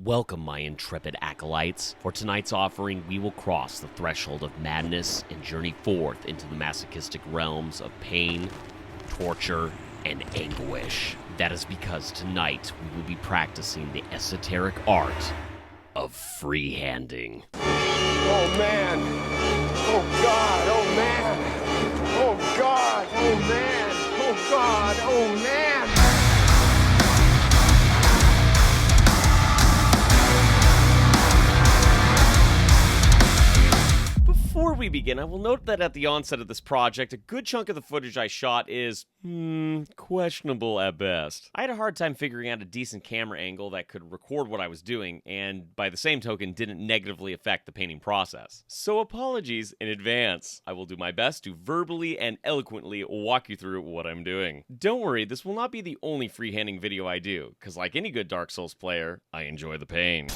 Welcome, my intrepid acolytes. For tonight's offering, we will cross the threshold of madness and journey forth into the masochistic realms of pain, torture, and anguish. That is because tonight we will be practicing the esoteric art of freehanding. Oh man! Oh God! Oh man! Oh God! Oh man! Oh God! Oh man! Before we begin, I will note that at the onset of this project, a good chunk of the footage I shot is, questionable at best. I had a hard time figuring out a decent camera angle that could record what I was doing, and by the same token, didn't negatively affect the painting process. So apologies in advance. I will do my best to verbally and eloquently walk you through what I'm doing. Don't worry, this will not be the only freehanding video I do, because like any good Dark Souls player, I enjoy the pain.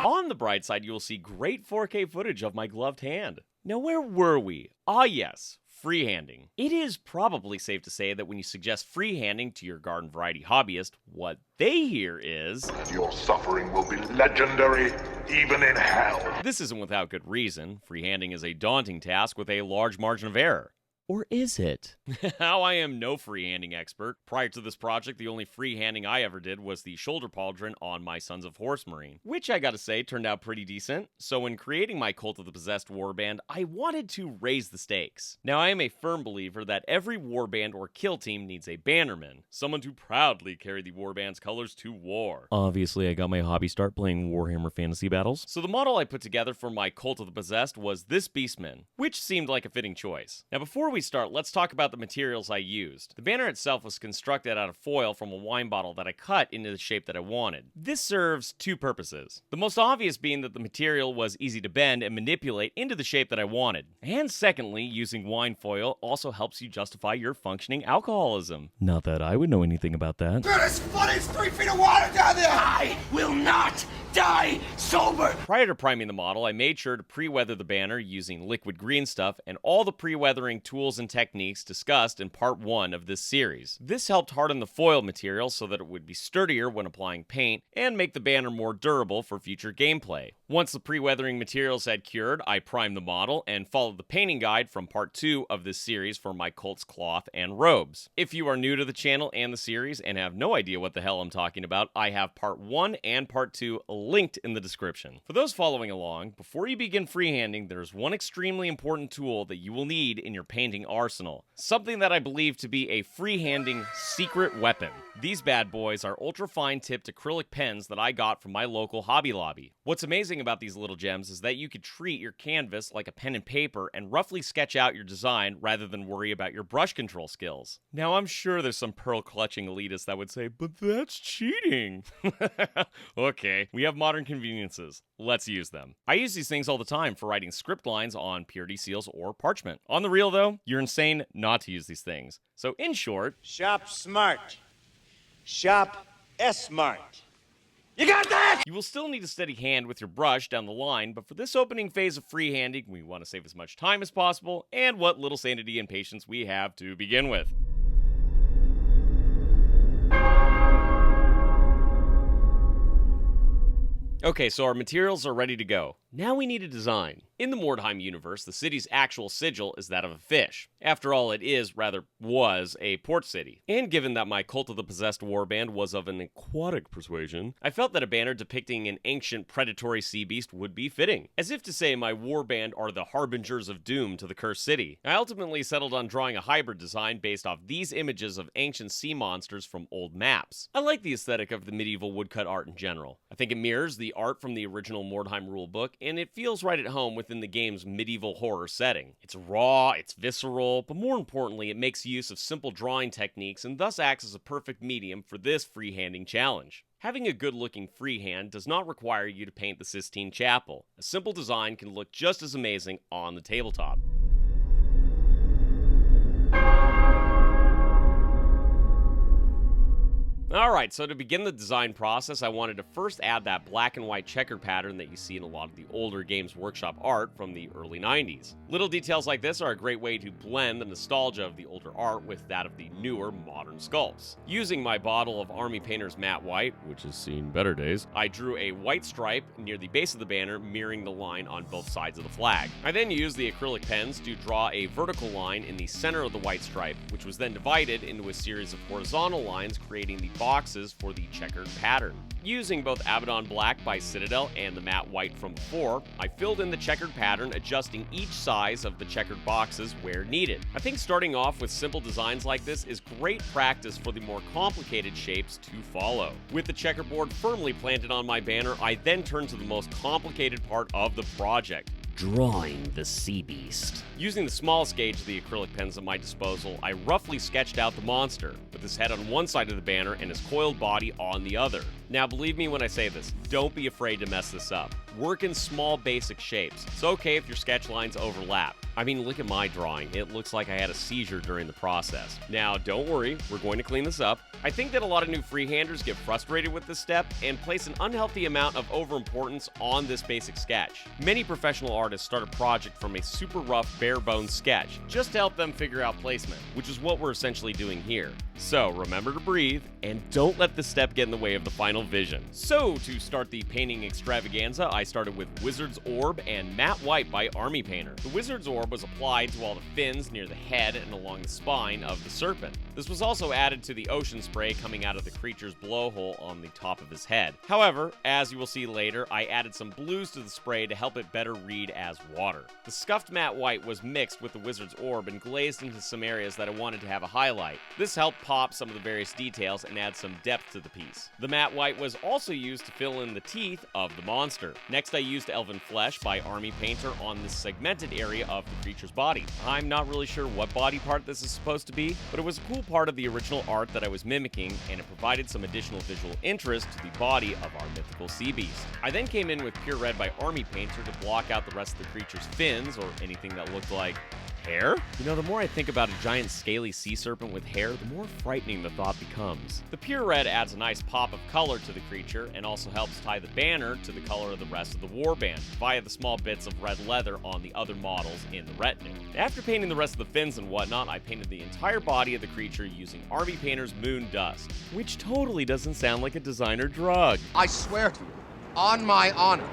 On the bright side, you will see great 4K footage of my gloved hand. Now, where were we? Ah, yes, freehanding. It is probably safe to say that when you suggest freehanding to your garden variety hobbyist, what they hear is, "And your suffering will be legendary, even in hell." This isn't without good reason. Freehanding is a daunting task with a large margin of error. Or is it? Now, I am no freehanding expert. Prior to this project, the only freehanding I ever did was the shoulder pauldron on my Sons of Horse Marine, which I gotta say turned out pretty decent. So when creating my Cult of the Possessed warband, I wanted to raise the stakes. Now, I am a firm believer that every warband or kill team needs a bannerman, someone to proudly carry the warband's colors to war. Obviously, I got my hobby start playing Warhammer Fantasy Battles, so the model I put together for my Cult of the Possessed was this beastman, which seemed like a fitting choice. Now, before we start, let's talk about the materials I used. The banner itself was constructed out of foil from a wine bottle that I cut into the shape that I wanted. This serves two purposes. The most obvious being that the material was easy to bend and manipulate into the shape that I wanted. And secondly, using wine foil also helps you justify your functioning alcoholism. Not that I would know anything about that. There's flooding 3 feet of water down there! I will not die sober! Prior to priming the model, I made sure to pre-weather the banner using liquid green stuff and all the pre-weathering tools and techniques discussed in part 1 of this series. This helped harden the foil material so that it would be sturdier when applying paint and make the banner more durable for future gameplay. Once the pre-weathering materials had cured, I primed the model and followed the painting guide from part 2 of this series for my Colt's cloth and robes. If you are new to the channel and the series and have no idea what the hell I'm talking about, I have part 1 and part 2 linked in the description. For those following along, before you begin freehanding, there's one extremely important tool that you will need in your painting arsenal. Something that I believe to be a freehanding secret weapon. These bad boys are ultra-fine tipped acrylic pens that I got from my local Hobby Lobby. What's amazing about these little gems is that you could treat your canvas like a pen and paper and roughly sketch out your design rather than worry about your brush control skills. Now, I'm sure there's some pearl-clutching elitists that would say, but that's cheating. Okay, we have modern conveniences. Let's use them. I use these things all the time for writing script lines on purity seals or parchment. On the real though, you're insane not to use these things. So in short, Shop smart. Shop S-smart. You got that? you will still need a steady hand with your brush down the line, but for this opening phase of freehanding, we want to save as much time as possible and what little sanity and patience we have to begin with. Okay, so our materials are ready to go. Now we need a design. In the Mordheim universe, the city's actual sigil is that of a fish. After all, it is, rather, was a port city. And given that my Cult of the Possessed warband was of an aquatic persuasion, I felt that a banner depicting an ancient predatory sea beast would be fitting. As if to say my warband are the harbingers of doom to the cursed city. I ultimately settled on drawing a hybrid design based off these images of ancient sea monsters from old maps. I like the aesthetic of the medieval woodcut art in general. I think it mirrors the art from the original Mordheim rulebook, and it feels right at home within the game's medieval horror setting. It's raw, it's visceral, but more importantly, it makes use of simple drawing techniques and thus acts as a perfect medium for this freehanding challenge. Having a good-looking freehand does not require you to paint the Sistine Chapel. A simple design can look just as amazing on the tabletop. Alright, so to begin the design process, I wanted to first add that black and white checkered pattern that you see in a lot of the older Games Workshop art from the early 90s. Little details like this are a great way to blend the nostalgia of the older art with that of the newer, modern sculpts. Using my bottle of Army Painter's matte white, which has seen better days, I drew a white stripe near the base of the banner, mirroring the line on both sides of the flag. I then used the acrylic pens to draw a vertical line in the center of the white stripe, which was then divided into a series of horizontal lines, creating the boxes for the checkered pattern. Using both Abaddon Black by Citadel and the matte white from before, I filled in the checkered pattern, adjusting each size of the checkered boxes where needed. I think starting off with simple designs like this is great practice for the more complicated shapes to follow. With the checkerboard firmly planted on my banner, I then turned to the most complicated part of the project: drawing the sea beast. Using the smallest gauge of the acrylic pens at my disposal, I roughly sketched out the monster, with his head on one side of the banner and his coiled body on the other. Now believe me when I say this, don't be afraid to mess this up. Work in small basic shapes. It's okay if your sketch lines overlap. I mean, look at my drawing. It looks like I had a seizure during the process. Now, don't worry, we're going to clean this up. I think that a lot of new freehanders get frustrated with this step and place an unhealthy amount of overimportance on this basic sketch. Many professional artists start a project from a super rough, bare-bones sketch, just to help them figure out placement, which is what we're essentially doing here. So, remember to breathe, and don't let this step get in the way of the final vision. So, to start the painting extravaganza, I started with Wizard's Orb and Matte White by Army Painter. The Wizard's Orb was applied to all the fins near the head and along the spine of the serpent. This was also added to the ocean spray coming out of the creature's blowhole on the top of his head. However, as you will see later, I added some blues to the spray to help it better read as water. The scuffed matte white was mixed with the Wizard's Orb and glazed into some areas that I wanted to have a highlight. This helped pop some of the various details and add some depth to the piece. The matte white was also used to fill in the teeth of the monster. Next, I used Elven Flesh by Army Painter on this segmented area of the creature's body. I'm not really sure what body part this is supposed to be, but it was a cool part of the original art that I was mimicking, and it provided some additional visual interest to the body of our mythical sea beast. I then came in with Pure Red by Army Painter to block out the rest of the creature's fins, or anything that looked like hair? You know, the more I think about a giant scaly sea serpent with hair, the more frightening the thought becomes. The Pure Red adds a nice pop of color to the creature and also helps tie the banner to the color of the rest of the warband via the small bits of red leather on the other models in the retinue. After painting the rest of the fins and whatnot, I painted the entire body of the creature using Army Painter's Moon Dust, which totally doesn't sound like a designer drug. I swear to you, on my honor,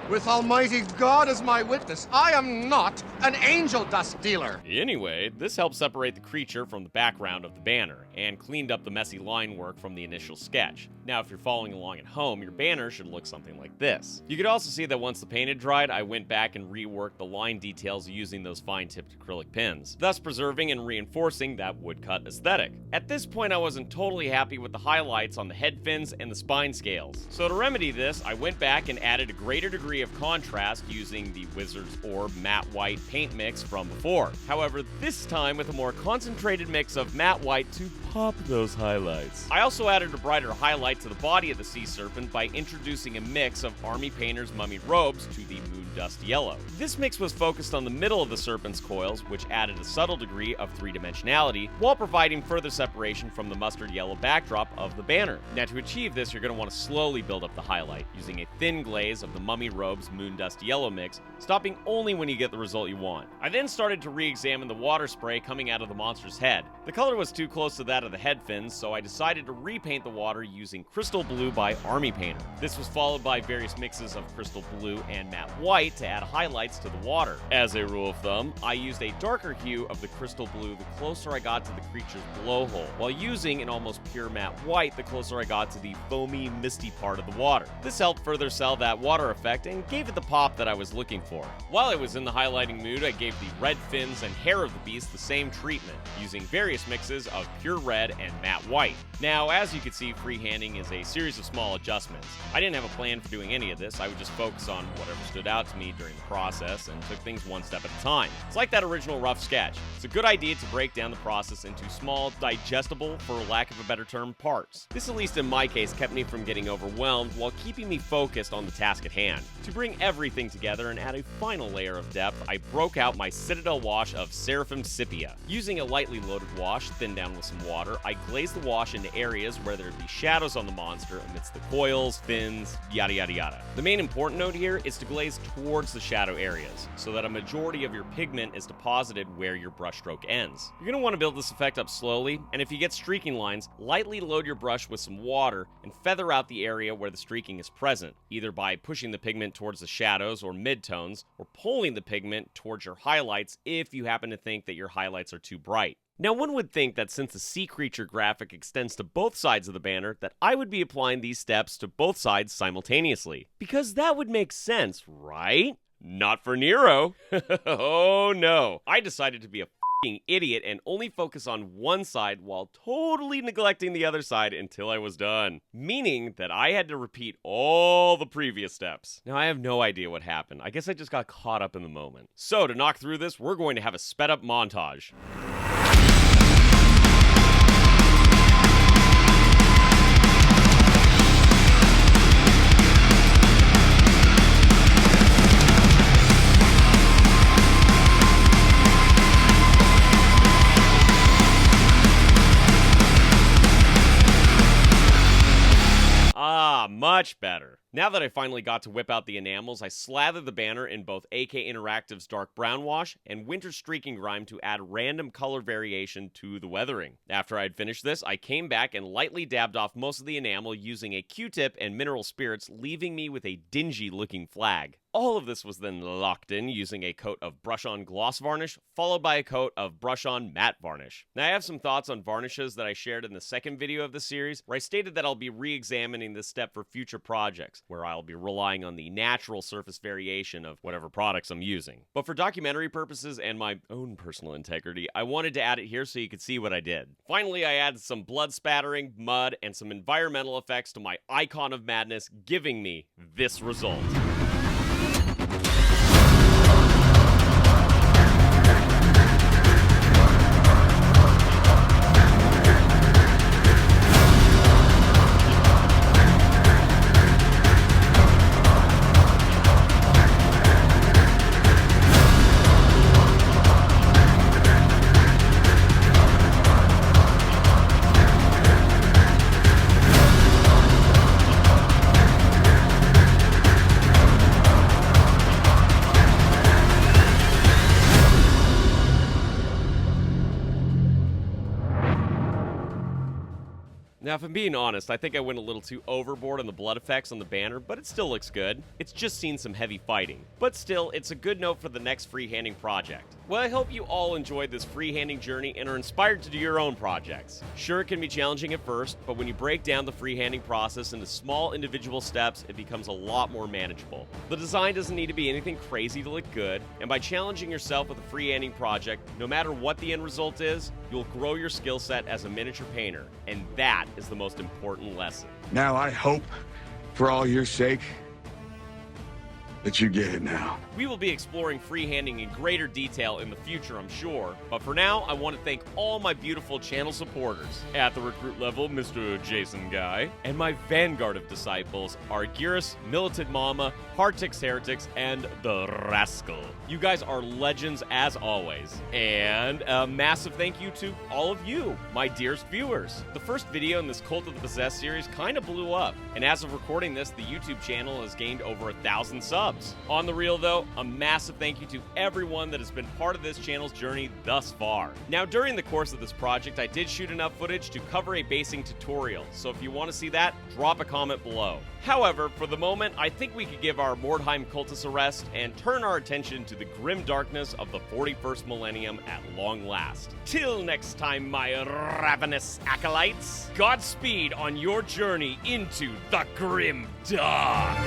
with Almighty God as my witness, I am not an angel dust dealer. Anyway, this helped separate the creature from the background of the banner, and cleaned up the messy line work from the initial sketch. Now, if you're following along at home, your banner should look something like this. You could also see that once the paint had dried, I went back and reworked the line details using those fine-tipped acrylic pins, thus preserving and reinforcing that woodcut aesthetic. At this point, I wasn't totally happy with the highlights on the head fins and the spine scales. So to remedy this, I went back and added a greater degree of contrast using the Wizard's Orb matte white paint mix from before. However, this time with a more concentrated mix of matte white to pop those highlights. I also added a brighter highlight to the body of the sea serpent by introducing a mix of Army Painter's mummy robes to the Moon Dust Yellow. This mix was focused on the middle of the serpent's coils, which added a subtle degree of three-dimensionality, while providing further separation from the mustard yellow backdrop of the banner. Now, to achieve this, you're going to want to slowly build up the highlight, using a thin glaze of the Mummy Robes Moon Dust Yellow mix, stopping only when you get the result you want. I then started to re-examine the water spray coming out of the monster's head. The color was too close to that of the head fins, so I decided to repaint the water using Crystal Blue by Army Painter. This was followed by various mixes of Crystal Blue and Matte White to add highlights to the water. As a rule of thumb, I used a darker hue of the Crystal Blue the closer I got to the creature's blowhole, while using an almost pure matte white the closer I got to the foamy, misty part of the water. This helped further sell that water effect and gave it the pop that I was looking for. While I was in the highlighting mood, I gave the red fins and hair of the beast the same treatment, using various mixes of pure red and matte white. Now, as you can see, freehanding is a series of small adjustments. I didn't have a plan for doing any of this. I would just focus on whatever stood out to me during the process and took things one step at a time. It's like that original rough sketch. It's a good idea to break down the process into small, digestible, for lack of a better term, parts. This, at least in my case, kept me from getting overwhelmed while keeping me focused on the task at hand. To bring everything together and add a final layer of depth, I broke out my Citadel wash of Seraphim Sepia. Using a lightly loaded wash, thinned down with some water, I glaze the wash into areas where there'd be shadows on the monster amidst the coils, fins, yada yada yada. The main important note here is to glaze towards the shadow areas, so that a majority of your pigment is deposited where your brushstroke ends. You're going to want to build this effect up slowly, and if you get streaking lines, lightly load your brush with some water and feather out the area where the streaking is present, either by pushing the pigment towards the shadows or midtones, or pulling the pigment towards your highlights if you happen to think that your highlights are too bright. Now, one would think that since the sea creature graphic extends to both sides of the banner, that I would be applying these steps to both sides simultaneously. Because that would make sense, right? Not for Nero. Oh no. I decided to be a f***ing idiot and only focus on one side while totally neglecting the other side until I was done. Meaning that I had to repeat all the previous steps. Now, I have no idea what happened. I guess I just got caught up in the moment. So, to knock through this, we're going to have a sped up montage. Much better. Now that I finally got to whip out the enamels, I slathered the banner in both AK Interactive's dark brown wash and Winter Streaking Grime to add random color variation to the weathering. After I'd finished this, I came back and lightly dabbed off most of the enamel using a Q-tip and mineral spirits, leaving me with a dingy looking flag. All of this was then locked in using a coat of brush-on gloss varnish, followed by a coat of brush-on matte varnish. Now, I have some thoughts on varnishes that I shared in the second video of the series, where I stated that I'll be re-examining this step for future projects, where I'll be relying on the natural surface variation of whatever products I'm using. But for documentary purposes and my own personal integrity, I wanted to add it here so you could see what I did. Finally, I added some blood spattering, mud, and some environmental effects to my icon of madness, giving me this result. Now, if I'm being honest, I think I went a little too overboard on the blood effects on the banner, but it still looks good. It's just seen some heavy fighting. But still, it's a good note for the next freehanding project. Well, I hope you all enjoyed this freehanding journey and are inspired to do your own projects. Sure, it can be challenging at first, but when you break down the freehanding process into small individual steps, it becomes a lot more manageable. The design doesn't need to be anything crazy to look good, and by challenging yourself with a freehanding project, no matter what the end result is, you'll grow your skill set as a miniature painter, and that is the most important lesson. Now I hope, for all your sake, that you get it now. We will be exploring freehanding in greater detail in the future, I'm sure, but for now, I want to thank all my beautiful channel supporters. At the recruit level, Mr. Jason Guy, and my vanguard of disciples, Argyris, Militant Mama, Heartix Heretics, and The Rascal. You guys are legends as always. And a massive thank you to all of you, my dearest viewers. The first video in this Cult of the Possessed series kind of blew up, and as of recording this, the YouTube channel has gained over 1,000 subs. On the real though, a massive thank you to everyone that has been part of this channel's journey thus far. Now, during the course of this project, I did shoot enough footage to cover a basing tutorial, so if you want to see that, drop a comment below. However, for the moment, I think we could give our Mordheim cultists a rest and turn our attention to the grim darkness of the 41st millennium at long last. Till next time, my ravenous acolytes, Godspeed on your journey into the grim dark.